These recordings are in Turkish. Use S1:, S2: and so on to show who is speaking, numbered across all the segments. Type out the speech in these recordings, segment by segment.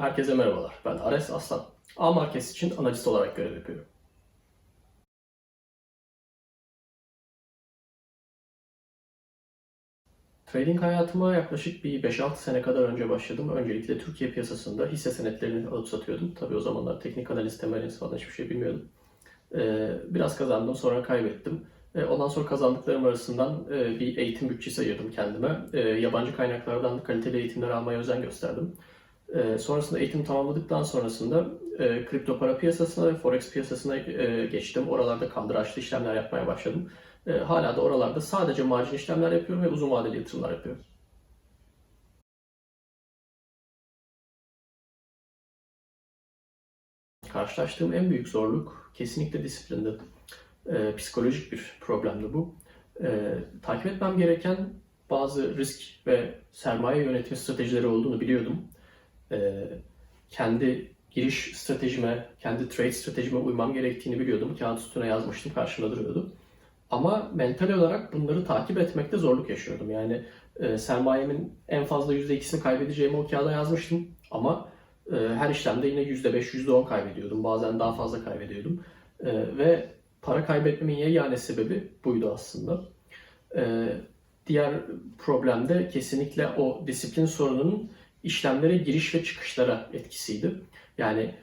S1: Herkese merhabalar. Ben Ares Aslan. A-Markets için analist olarak görev yapıyorum. Trading hayatıma yaklaşık bir 5-6 sene kadar önce başladım. Öncelikle Türkiye piyasasında hisse senetlerini alıp satıyordum. Tabii o zamanlar teknik analiz, temel analiz falan hiçbir şey bilmiyordum. Biraz kazandım, sonra kaybettim. Ondan sonra kazandıklarım arasından bir eğitim bütçesi ayırdım kendime. Yabancı kaynaklardan kaliteli eğitimler almaya özen gösterdim. Sonrasında eğitim tamamladıktan sonrasında kripto para piyasasına ve forex piyasasına geçtim. Oralarda kaldıraçlı işlemler yapmaya başladım. Hala da oralarda sadece marjin işlemler yapıyorum ve uzun vadeli yatırımlar yapıyorum. Karşılaştığım en büyük zorluk kesinlikle disiplindi. Psikolojik bir problemdi bu. Takip etmem gereken bazı risk ve sermaye yönetimi stratejileri olduğunu biliyordum. Kendi giriş stratejime, kendi trade stratejime uymam gerektiğini biliyordum. Kağıt üstüne yazmıştım, karşımda duruyordu. Ama mental olarak bunları takip etmekte zorluk yaşıyordum. Yani sermayemin en fazla %2'sini kaybedeceğimi o kağıda yazmıştım. Ama her işlemde yine %5, %10 kaybediyordum. Bazen daha fazla kaybediyordum. Ve para kaybetmemin yegane sebebi buydu aslında. Diğer problem de kesinlikle o disiplin sorununun işlemlere giriş ve çıkışlara etkisiydi. Yani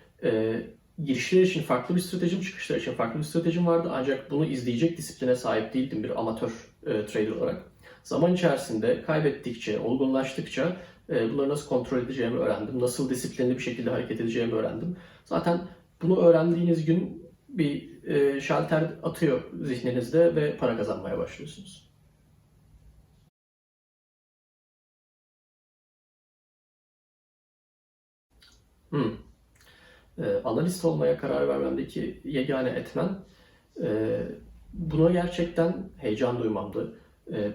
S1: girişler için farklı bir stratejim, çıkışlar için farklı bir stratejim vardı. Ancak bunu izleyecek disipline sahip değildim bir amatör trader olarak. Zaman içerisinde kaybettikçe, olgunlaştıkça bunları nasıl kontrol edeceğimi öğrendim. Nasıl disiplinli bir şekilde hareket edeceğimi öğrendim. Zaten bunu öğrendiğiniz gün bir şalter atıyor zihninizde ve para kazanmaya başlıyorsunuz. Hmm. Analist olmaya karar vermemdeki yegane etmen e, buna gerçekten heyecan duymamdı.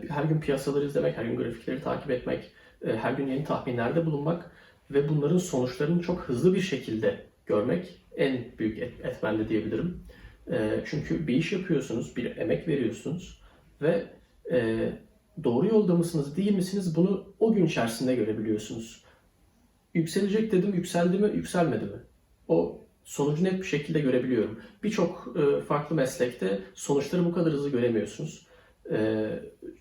S1: Her gün piyasaları izlemek, her gün grafikleri takip etmek, her gün yeni tahminlerde bulunmak ve bunların sonuçlarını çok hızlı bir şekilde görmek en büyük etmendi diyebilirim. Çünkü bir iş yapıyorsunuz, bir emek veriyorsunuz ve e, doğru yolda mısınız, değil misiniz bunu o gün içerisinde görebiliyorsunuz. Yükselecek dedim, yükseldi mi, yükselmedi mi? O sonucu net bir şekilde görebiliyorum. Birçok farklı meslekte sonuçları bu kadar hızlı göremiyorsunuz. E,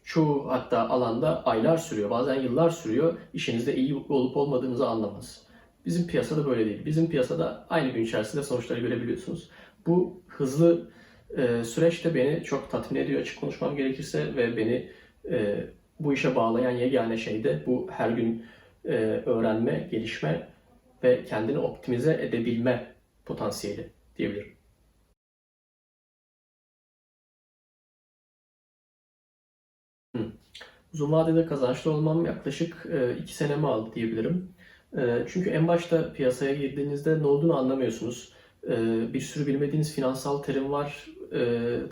S1: Çoğu hatta alanda aylar sürüyor, bazen yıllar sürüyor. İşinizde iyi olup olmadığınızı anlamanız. Bizim piyasada böyle değil. Bizim piyasada aynı gün içerisinde sonuçları görebiliyorsunuz. Bu hızlı süreç de beni çok tatmin ediyor açık konuşmam gerekirse ve beni bu işe bağlayan yegane şey de bu her gün öğrenme, gelişme ve kendini optimize edebilme potansiyeli diyebilirim. Hı. Uzun vadede kazançlı olmam yaklaşık 2 senemi aldı diyebilirim. Çünkü en başta piyasaya girdiğinizde ne olduğunu anlamıyorsunuz. Bir sürü bilmediğiniz finansal terim var.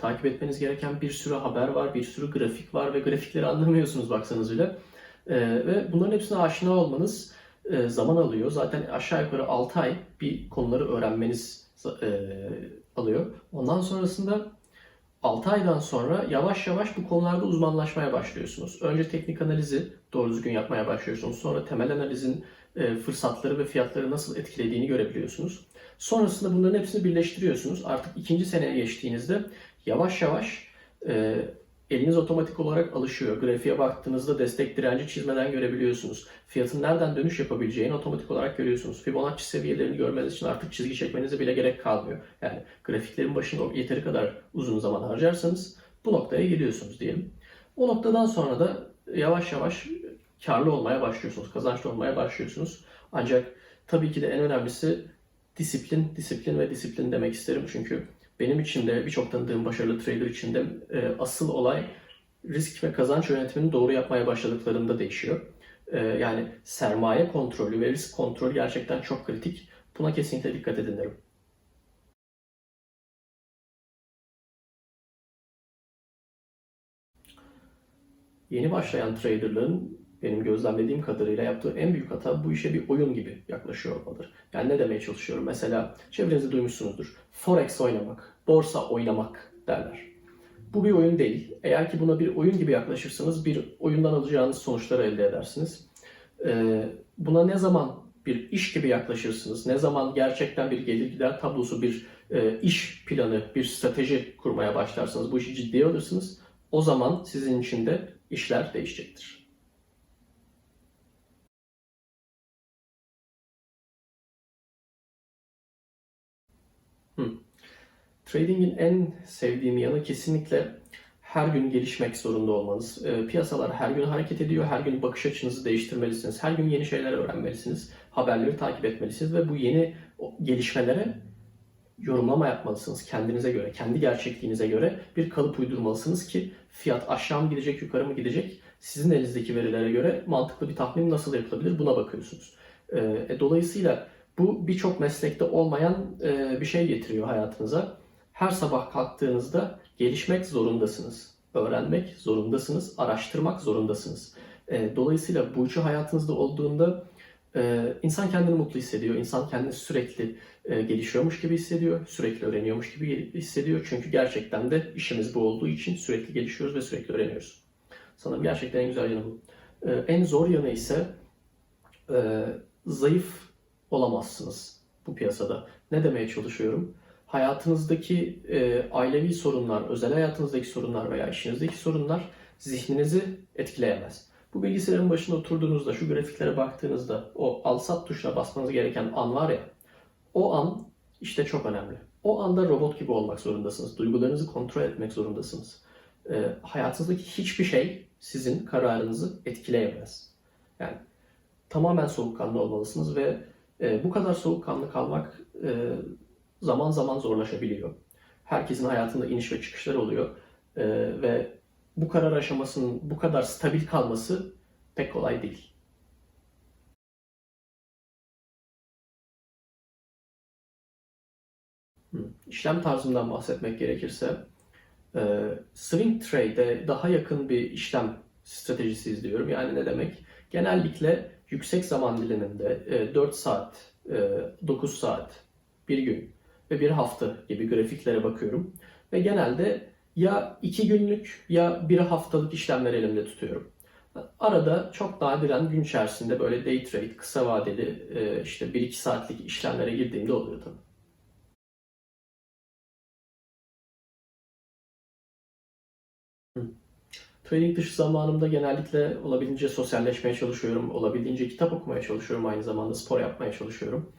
S1: Takip etmeniz gereken bir sürü haber var, bir sürü grafik var ve grafikleri anlamıyorsunuz baksanız bile. Ve bunların hepsine aşina olmanız zaman alıyor. Zaten aşağı yukarı 6 ay bir konuları öğrenmeniz alıyor. Ondan sonrasında 6 aydan sonra yavaş yavaş bu konularda uzmanlaşmaya başlıyorsunuz. Önce teknik analizi doğru düzgün yapmaya başlıyorsunuz. Sonra temel analizin fırsatları ve fiyatları nasıl etkilediğini görebiliyorsunuz. Sonrasında bunların hepsini birleştiriyorsunuz. Artık ikinci seneye geçtiğinizde yavaş yavaş e, eliniz otomatik olarak alışıyor. Grafiğe baktığınızda destek direnci çizmeden görebiliyorsunuz. Fiyatın nereden dönüş yapabileceğini otomatik olarak görüyorsunuz. Fibonacci seviyelerini görmeniz için artık çizgi çekmenize bile gerek kalmıyor. Yani grafiklerin başında yeteri kadar uzun zaman harcarsanız bu noktaya geliyorsunuz diyelim. O noktadan sonra da yavaş yavaş karlı olmaya başlıyorsunuz, kazançlı olmaya başlıyorsunuz. Ancak tabii ki de en önemlisi disiplin, disiplin ve disiplin demek isterim. Çünkü benim için de birçok tanıdığım başarılı trader için de asıl olay risk ve kazanç yönetimini doğru yapmaya başladıklarında değişiyor. Yani sermaye kontrolü ve risk kontrolü gerçekten çok kritik. Buna kesinlikle dikkat edin derim. Yeni başlayan traderların benim gözlemlediğim kadarıyla yaptığı en büyük hata bu işe bir oyun gibi yaklaşıyor olmaları. Yani ne demeye çalışıyorum? Mesela çevrenizde duymuşsunuzdur. Forex oynamak, borsa oynamak derler. Bu bir oyun değil. Eğer ki buna bir oyun gibi yaklaşırsanız bir oyundan alacağınız sonuçları elde edersiniz. Buna ne zaman bir iş gibi yaklaşırsınız, ne zaman gerçekten bir gelir gider tablosu, bir iş planı, bir strateji kurmaya başlarsanız, bu işi ciddiye alırsınız, o zaman sizin için de işler değişecektir. Hı. Trading'in en sevdiğim yanı kesinlikle her gün gelişmek zorunda olmanız. Piyasalar her gün hareket ediyor, her gün bakış açınızı değiştirmelisiniz, her gün yeni şeyler öğrenmelisiniz, haberleri takip etmelisiniz ve bu yeni gelişmelere yorumlama yapmalısınız kendinize göre, kendi gerçekliğinize göre bir kalıp uydurmalısınız ki fiyat aşağı mı gidecek, yukarı mı gidecek? Sizin elinizdeki verilere göre mantıklı bir tahmin nasıl yapılabilir? Buna bakıyorsunuz. Dolayısıyla bu birçok meslekte olmayan bir şey getiriyor hayatınıza. Her sabah kalktığınızda gelişmek zorundasınız. Öğrenmek zorundasınız, araştırmak zorundasınız. Dolayısıyla bu üçü hayatınızda olduğunda insan kendini mutlu hissediyor. İnsan kendini sürekli gelişiyormuş gibi hissediyor. Sürekli öğreniyormuş gibi hissediyor. Çünkü gerçekten de işimiz bu olduğu için sürekli gelişiyoruz ve sürekli öğreniyoruz. Sanırım gerçekten en güzel yanı bu. En zor yanı ise zayıf olamazsınız bu piyasada. Ne demeye çalışıyorum? Hayatınızdaki ailevi sorunlar, özel hayatınızdaki sorunlar veya işinizdeki sorunlar zihninizi etkileyemez. Bu bilgisayarın başında oturduğunuzda, şu grafiklere baktığınızda o al-sat tuşuna basmanız gereken an var ya, o an işte çok önemli. O anda robot gibi olmak zorundasınız. Duygularınızı kontrol etmek zorundasınız. Hayatınızdaki hiçbir şey sizin kararınızı etkileyemez. Yani tamamen soğukkanlı olmalısınız ve bu kadar soğukkanlı kalmak zaman zaman zorlaşabiliyor. Herkesin hayatında iniş ve çıkışlar oluyor ve bu karar aşamasının bu kadar stabil kalması pek kolay değil. İşlem tarzından bahsetmek gerekirse, swing trade'e daha yakın bir işlem stratejisi izliyorum. Yani ne demek? Genellikle yüksek zaman diliminde 4 saat, 9 saat, bir gün ve bir hafta gibi grafiklere bakıyorum. Ve genelde ya 2 günlük ya bir haftalık işlemler elimde tutuyorum. Arada çok nadiren gün içerisinde böyle day trade, kısa vadeli işte 1-2 saatlik işlemlere girdiğimde oluyor tabii. Trading dışı zamanımda genellikle olabildiğince sosyalleşmeye çalışıyorum, olabildiğince kitap okumaya çalışıyorum, aynı zamanda spor yapmaya çalışıyorum.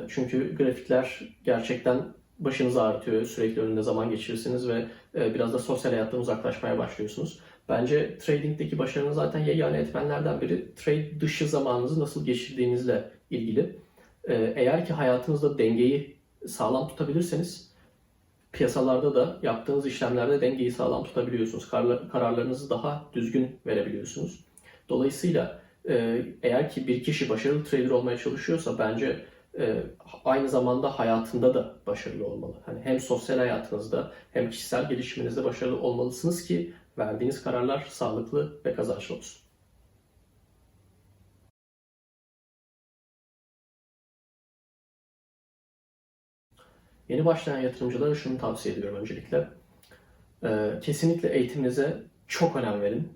S1: Çünkü grafikler gerçekten başınızı ağrıtıyor, sürekli önünde zaman geçirirsiniz ve biraz da sosyal hayattan uzaklaşmaya başlıyorsunuz. Bence tradingdeki başarının zaten yegane etmenlerden biri trade dışı zamanınızı nasıl geçirdiğinizle ilgili. Eğer ki hayatınızda dengeyi sağlam tutabilirseniz piyasalarda da yaptığınız işlemlerde dengeyi sağlam tutabiliyorsunuz. Kararlarınızı daha düzgün verebiliyorsunuz. Dolayısıyla eğer ki bir kişi başarılı trader olmaya çalışıyorsa bence aynı zamanda hayatında da başarılı olmalı. Hani hem sosyal hayatınızda hem kişisel gelişiminizde başarılı olmalısınız ki verdiğiniz kararlar sağlıklı ve kazançlı olsun. Yeni başlayan yatırımcılara şunu tavsiye ediyorum öncelikle. Kesinlikle eğitiminize çok önem verin.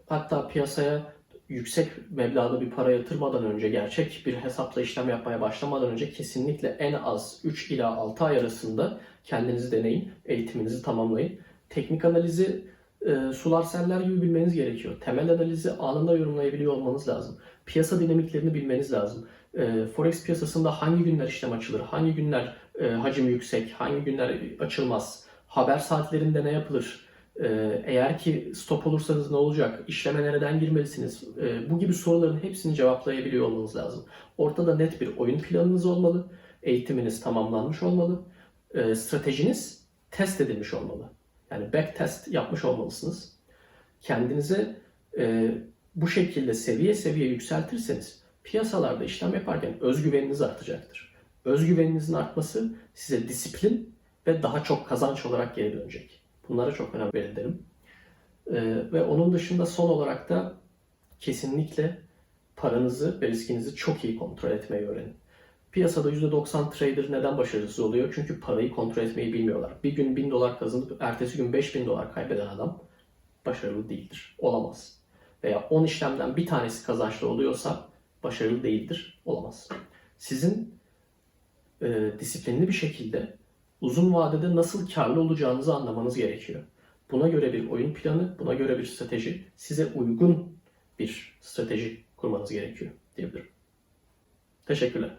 S1: Hatta piyasaya yüksek meblağda bir para yatırmadan önce, gerçek bir hesapla işlem yapmaya başlamadan önce kesinlikle en az 3 ila 6 ay arasında kendinizi deneyin, eğitiminizi tamamlayın. Teknik analizi sular seller gibi bilmeniz gerekiyor. Temel analizi anında yorumlayabiliyor olmanız lazım. Piyasa dinamiklerini bilmeniz lazım. Forex piyasasında hangi günler işlem açılır, hangi günler hacim yüksek, hangi günler açılmaz, haber saatlerinde ne yapılır, eğer ki stop olursanız ne olacak, işleme nereden girmelisiniz, bu gibi soruların hepsini cevaplayabiliyor olmanız lazım. Ortada net bir oyun planınız olmalı, eğitiminiz tamamlanmış olmalı, stratejiniz test edilmiş olmalı. Yani back test yapmış olmalısınız. Kendinize bu şekilde seviye seviye yükseltirseniz piyasalarda işlem yaparken özgüveniniz artacaktır. Özgüveninizin artması size disiplin ve daha çok kazanç olarak geri dönecek. Bunlara çok önem verin derim. Ve onun dışında son olarak da kesinlikle paranızı ve riskinizi çok iyi kontrol etmeyi öğrenin. Piyasada %90 trader neden başarısız oluyor? Çünkü parayı kontrol etmeyi bilmiyorlar. Bir gün 1000 dolar kazanıp ertesi gün 5000 dolar kaybeden adam başarılı değildir. Olamaz. Veya 10 işlemden bir tanesi kazançlı oluyorsa başarılı değildir, olamaz. Sizin disiplinli bir şekilde uzun vadede nasıl karlı olacağınızı anlamanız gerekiyor. Buna göre bir oyun planı, buna göre bir strateji, size uygun bir strateji kurmanız gerekiyor diyebilirim. Teşekkürler.